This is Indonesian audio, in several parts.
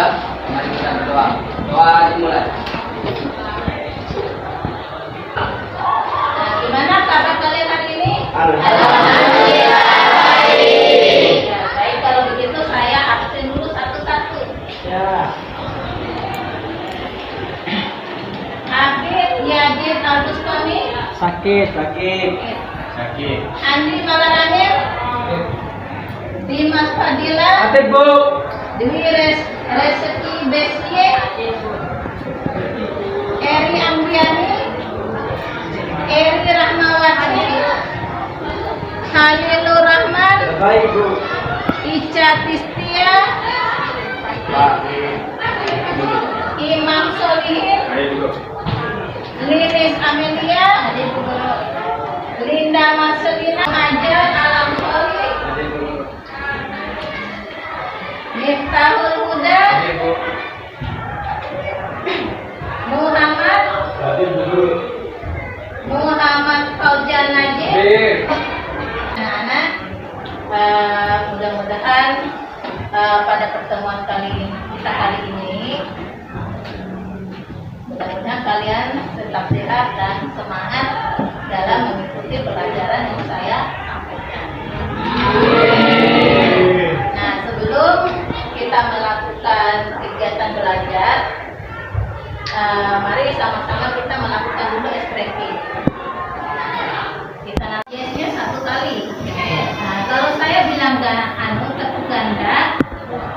kelas, mari kita berdoa. Doa dimulai. Nah, gimana kabar kalian hari ini? Alhamdulillah. Ya, baik, kalau begitu saya absen dulu satu-satu. Ya. Habib Yazid Al-Bustami, Sakit. Andi Malarangir, Dimas Fadila, Sakit, Bu. Dwi Rezeki Besye, Eri Amriani, Eri Rahmawati, Halilur Rahman, Baik, Bu. Ica Tistia, Imam Solihin, Lilis Amelia, Linda Marcelina, Aja Alam Soli, Miftahul Huda, Muhammad Fauzan Najib. Nah, mudah-mudahan pada pertemuan kita hari ini, mudah-mudahan kalian tetap sehat dan semangat dalam mengikuti pelajaran yang saya sampaikan. Nah, sebelum kita melakukan kegiatan belajar, mari sama-sama kita melakukan dulu stretching. Kita nanti satu kali. Nah, kalau saya bilang tepuk ganda,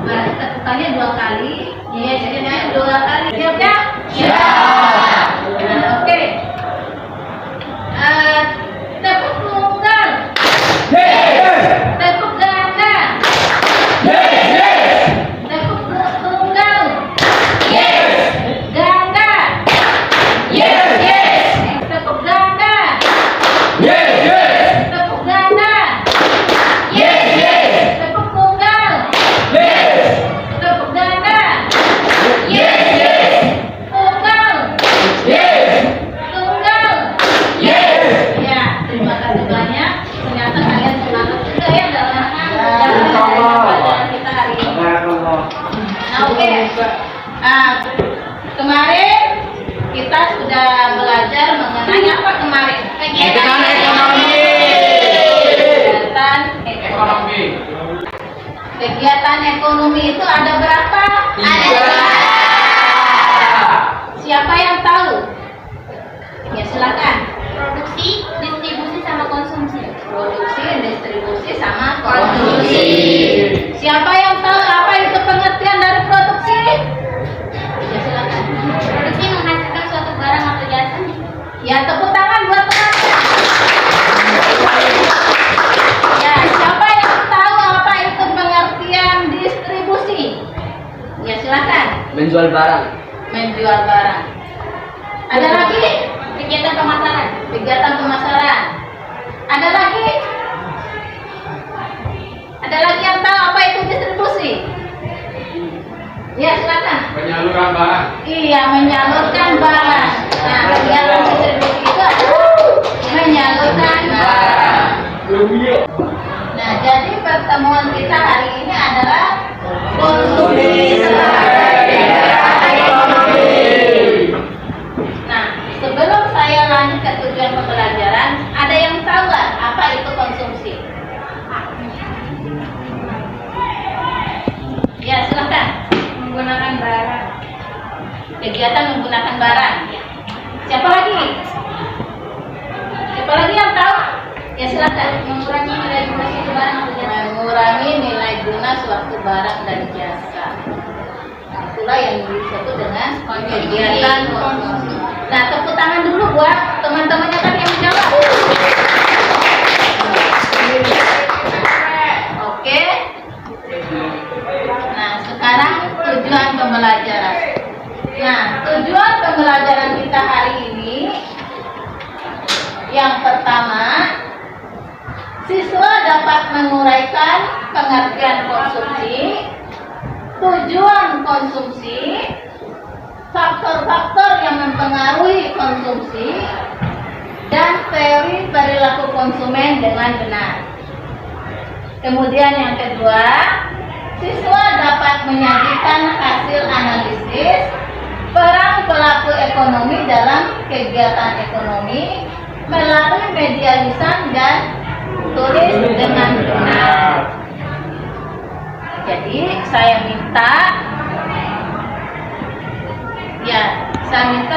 berarti tepukannya 2 kali, yes-nya 2 kali. Siap ya? Siap. Nah, oke. Tepuk tunggal. Tepuk ganda. Tepuk tunggal. Ganda. Tepuk ganda. Tepuk ganda. Tepuk tunggal. Tepuk ganda. Tunggal. Tunggal. Ya, terima kasih banyak. Ternyata kalian semangat juga ya dalam pelajaran kita hari ini. Nah, oke. Nah, kemarin kita sudah belajar mengenai apa kemarin? Kegiatan ekonomi. Kegiatan ekonomi. Kegiatan ekonomi itu ada berapa? Tiga. Siapa yang tahu? Ya, silakan. Produksi, distribusi, sama konsumsi. Produksi, distribusi, sama konsumsi. Siapa yang tahu apa itu pengertian dari produksi? Ya, silakan. Produksi menghasilkan suatu barang atau jasa. Ya, tepuk tangan buat teman-teman. Ya, siapa yang tahu apa itu pengertian distribusi? Ya, silakan. Menjual barang. Menjual barang. Ada lagi? Kegiatan pemasaran. Kegiatan pemasaran. Ada lagi? Ada lagi yang tahu apa itu distribusi? Ya, silakan. Penyaluran barang. Iya, menyalurkan barang. Nah, kegiatan distribusi itu adalah menyalurkan barang. Nah, jadi pertemuan kita hari ini adalah konsumsi sebagai kegiatan ekonomi. Nah, sebelum saya lanjut ke tujuan pembelajaran, ada yang tahu nggak apa itu konsumsi? Ya, silakan. Menggunakan barang. Kegiatan menggunakan barang. Siapa lagi? Siapa lagi yang tahu? Ya, silakan. Mengurangi nilai guna suatu barang atau jasa. Mengurangi nilai guna suatu barang dan jasa. Nah, itulah yang disebut dengan kegiatan konsumsi. Nah, tepuk tangan dulu buat teman-temannya tadi yang menjawab. Oke. Nah, sekarang tujuan pembelajaran. Nah, tujuan pembelajaran kita hari ini yang pertama, siswa dapat menguraikan pengertian konsumsi, tujuan konsumsi, faktor-faktor yang mempengaruhi konsumsi, dan teori perilaku konsumen dengan benar. Kemudian yang kedua, siswa dapat menyajikan hasil hasil analisis peran pelaku ekonomi dalam kegiatan ekonomi melalui media lisan dan tulis dengan benar. Jadi saya minta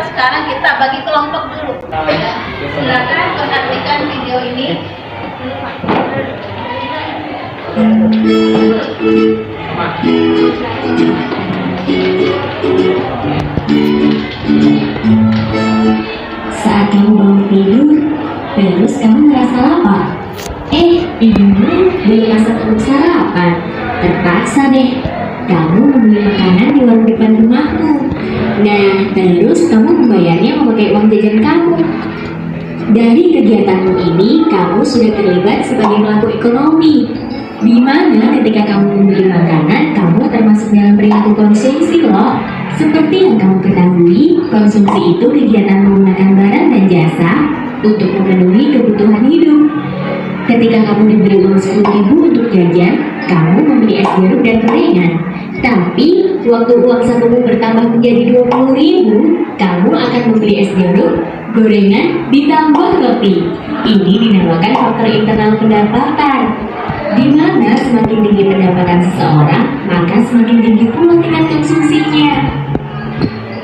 sekarang kita bagi kelompok dulu. Ya, silakan perhatikan video ini. Saat kamu bangun tidur, terus kamu merasa lapar. Ibumu belum masak untuk sarapan. Terpaksa deh, kamu membeli makanan di warung depan rumahmu. Nah, terus kamu membayarnya memakai uang jajan kamu. Dari kegiatanmu ini, kamu sudah terlibat sebagai pelaku ekonomi. Di mana ketika kamu membeli makanan, kamu termasuk dalam perilaku konsumsi loh. Seperti yang kamu ketahui, konsumsi itu kegiatan menggunakan barang dan jasa untuk memenuhi kebutuhan hidup. Ketika kamu diberi uang 10.000 untuk jajan, kamu membeli es jeruk dan gorengan. Tapi, waktu uang sakumu bertambah menjadi 20.000, kamu akan membeli es jeruk, gorengan, ditambah roti. Ini dinamakan faktor internal pendapatan. Di mana semakin tinggi pendapatan seseorang, maka semakin tinggi pula tingkat konsumsinya.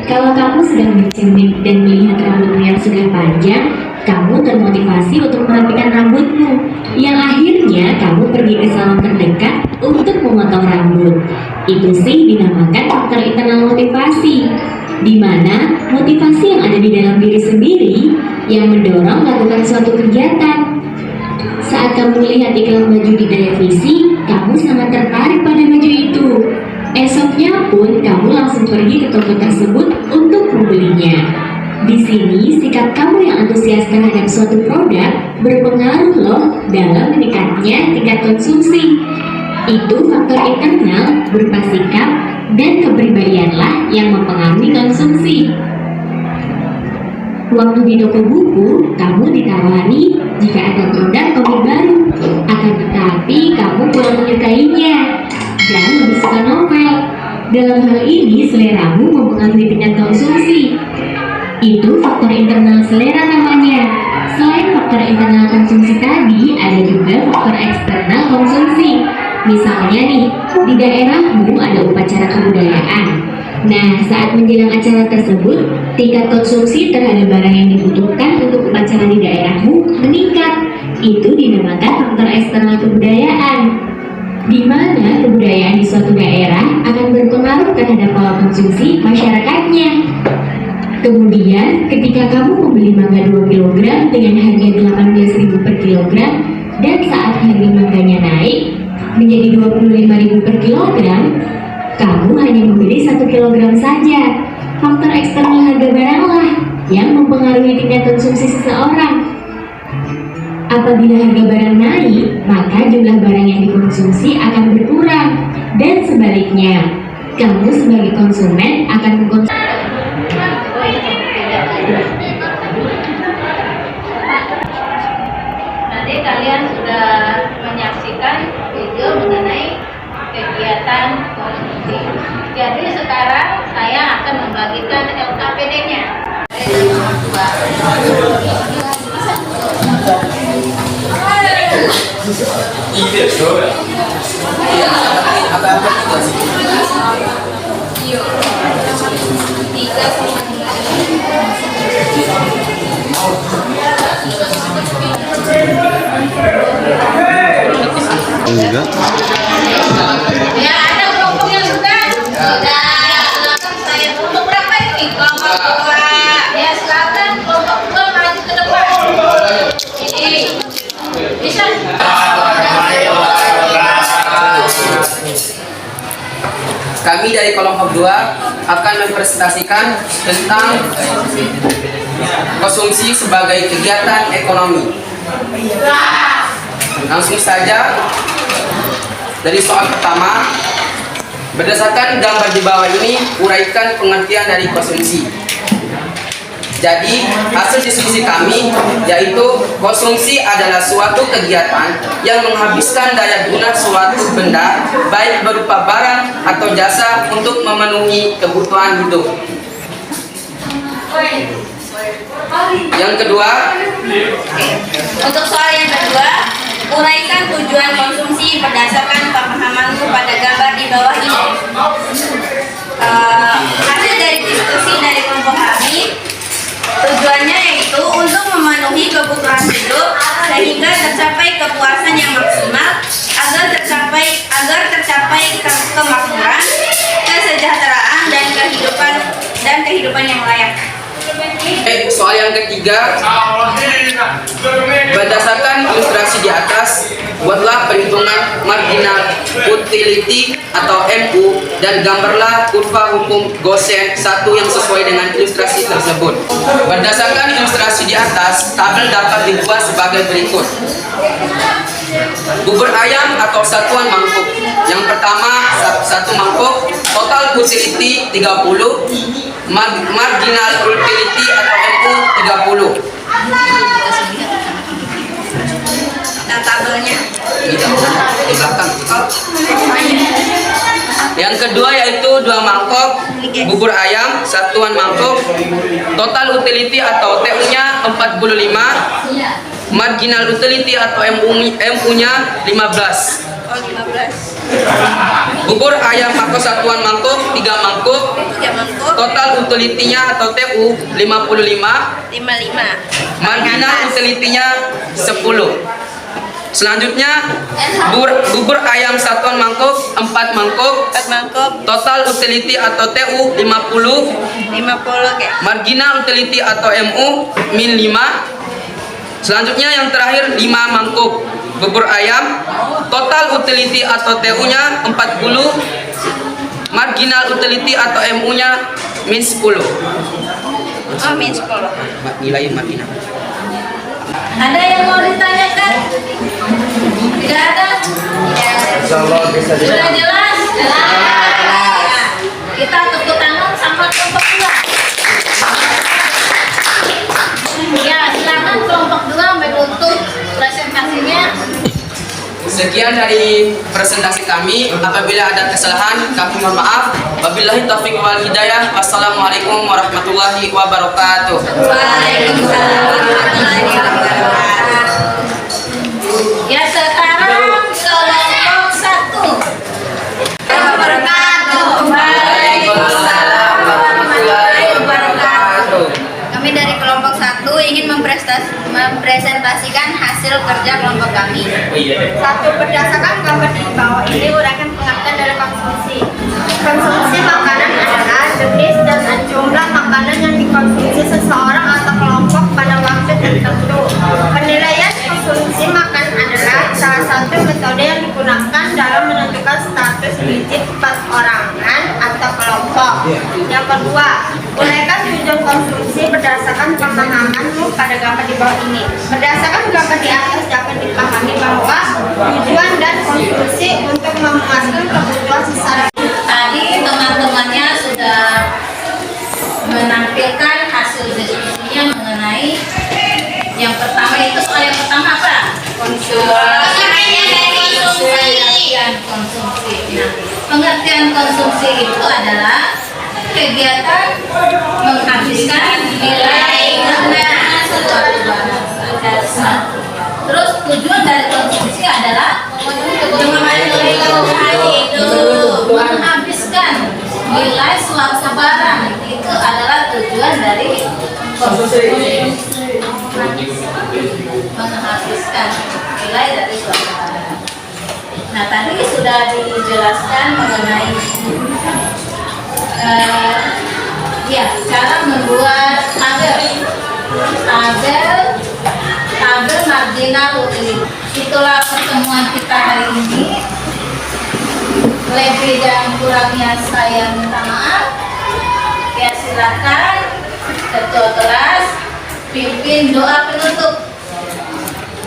Kalau kamu sedang bercermin dan melihat rambutmu yang sudah panjang, kamu termotivasi untuk merapikan rambutmu, yang akhirnya kamu pergi ke salon terdekat untuk memotong rambut. Itu sih dinamakan faktor internal motivasi, di mana motivasi yang ada di dalam diri sendiri yang mendorong melakukan suatu kegiatan. Saat kamu melihat iklan baju di televisi, kamu sangat tertarik pada baju itu. Esoknya pun kamu langsung pergi ke toko tersebut untuk membelinya. Di sini, sikap kamu yang antusias terhadap suatu produk berpengaruh loh dalam meningkatnya tingkat konsumsi. Itu faktor internal berupa sikap dan kepribadianlah yang mempengaruhi konsumsi. Waktu di toko buku, kamu ditawari jika ada produk komik baru, akan tetapi kamu kurang menyukainya dan lebih suka novel. Dalam hal ini, seleramu mempengaruhi tingkat konsumsi. Itu faktor internal selera namanya. Selain faktor internal konsumsi tadi, ada juga faktor eksternal konsumsi. Misalnya nih, di daerahmu ada upacara kebudayaan. Nah, saat menjelang acara tersebut, tingkat konsumsi terhadap barang yang dibutuhkan untuk upacara di daerahmu meningkat. Itu dinamakan faktor eksternal kebudayaan, di mana kebudayaan di suatu daerah akan berpengaruh terhadap pola konsumsi masyarakatnya. Kemudian, ketika kamu membeli mangga 2 kg dengan harga 18.000 per kilogram, dan saat harga mangganya naik menjadi 25.000 per kilogram, kamu hanya membeli 1 kilogram saja. Faktor eksternal harga baranglah yang mempengaruhi tingkat konsumsi seseorang. Apabila harga barang naik, maka jumlah barang yang dikonsumsi akan berkurang. Dan sebaliknya, kamu sebagai konsumen akan mengkonsumsi. Nanti kalian sudah menyaksikan video mengenai kegiatan konsumsi. Jadi sekarang saya akan membagikan LKPD-nya. Enggak. Ya, ada kelompok yang sudah. Sudah. Silakan saya kelompok berapa ini? Kelompok 2. Ya, silakan kelompok 2 maju ke depan. Ini bisa. Kami dari kelompok 2 akan mempresentasikan tentang konsumsi sebagai kegiatan ekonomi. Langsung saja dari soal pertama. Berdasarkan gambar di bawah ini, uraikan pengertian dari konsumsi. Jadi, hasil diskusi kami yaitu konsumsi adalah suatu kegiatan yang menghabiskan daya guna suatu benda, baik berupa barang atau jasa untuk memenuhi kebutuhan hidup. Yang kedua, Untuk soal yang kedua, uraikan tujuan konsumsi berdasarkan pemahamanmu pada gambar di bawah ini. Hasil dari diskusi dari kelompok kami, tujuannya yaitu untuk memenuhi kebutuhan hidup sehingga tercapai kepuasan yang maksimal agar tercapai kemakmuran, kesejahteraan dan kehidupan yang layak. soal yang ketiga, berdasarkan ilustrasi di atas, buatlah perhitungan marginal utility atau MU dan gambarlah kurva hukum Gaussian 1 yang sesuai dengan ilustrasi tersebut. Berdasarkan ilustrasi di atas, tabel dapat dibuat sebagai berikut. Bubur ayam atau satuan mangkuk. Yang pertama, satu mangkuk, total utility 30, marginal utility atau MU 30. Dan tabelnya. Di belakang. Yang kedua yaitu 2 mangkok bubur ayam, satuan mangkok, total utility atau TU-nya 45, marginal utility atau MU-nya 15. Oh, 15. Bubur ayam atau satuan mangkok 3 mangkok, 3 mangkok. total utility-nya atau TU 55, 55. marginal utility-nya 10. Selanjutnya bubur ayam satuan mangkok 4 mangkok, 4 mangkok. total utility atau TU 50, 50 kayak. marginal utility atau MU min 5. Selanjutnya yang terakhir 5 mangkok bubur ayam, total utility atau TU-nya 40, marginal utility atau MU-nya min 10. Oh, min 10. Nilai marginal. Ada yang mau ditanyakan? Tidak ada? Sudah jelas? Jelas. Kita tepuk tangan sama kelompok 2. Ya, silakan kelompok 2 menutup presentasinya. Sekian dari presentasi kami. Apabila ada kesalahan, kami mohon maaf. Wabillahi taufiq wal hidayah. Wassalamualaikum warahmatullahi wabarakatuh. Waalaikumsalam warahmatullahi wabarakatuh. Ya, sekarang kelompok 1. Wabarakatuh. Waalaikumsalam warahmatullahi wabarakatuh. Kami dari kelompok 1 ingin mempresentasikan hasil kerja kelompok kami. Satu, berdasarkan gambar di bawah ini uraikan pengertian dari konsumsi. Konsumsi makanan adalah jenis dan jumlah makanan yang dikonsumsi seseorang atau kelompok pada waktu tertentu. Penilaian konsumsi makanan adalah salah satu metode yang digunakan dalam menentukan status rigid perorangan atau kelompok. Yang kedua, uraikan tujuan konsumsi berdasarkan pemahamanmu pada gambar di bawah ini. Berdasarkan gambar di atas dapat dipahami bahwa tujuan dan konsumsi untuk memuaskan kebutuhan secara. Tadi teman-temannya sudah menampilkan hasil diskusinya mengenai yang pertama itu soal yang pertama apa? Pengertian konsumsi. Nah, pengertian konsumsi itu adalah kegiatan menghabiskan nilai guna suatu barang. Terus tujuan dari konsumsi adalah menghabiskan nilai suatu barang. Itu adalah tujuan dari konsumsi. Menghabiskan nilai dari suatu barang. Nah, tadi sudah dijelaskan mengenai cara membuat tabel marginal utility. Itulah pertemuan kita hari ini. Lebih dan kurangnya saya minta maaf. Ya, silakan ketua kelas pimpin doa penutup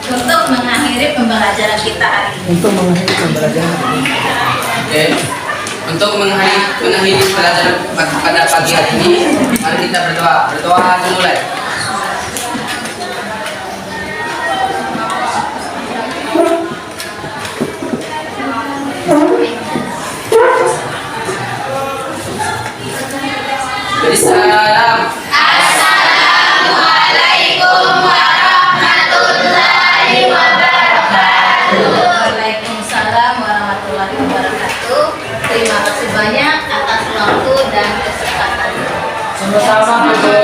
untuk mengakhiri pembelajaran kita hari ini. Oke. Untuk mengakhiri pelajaran pada pagi hari ini, mari kita berdoa. Berdoa dimulai. Beri salam. Waalaikumsalam warahmatullahi wabarakatuh. Terima kasih banyak atas waktu dan kesempatan. Sama-sama, Bu.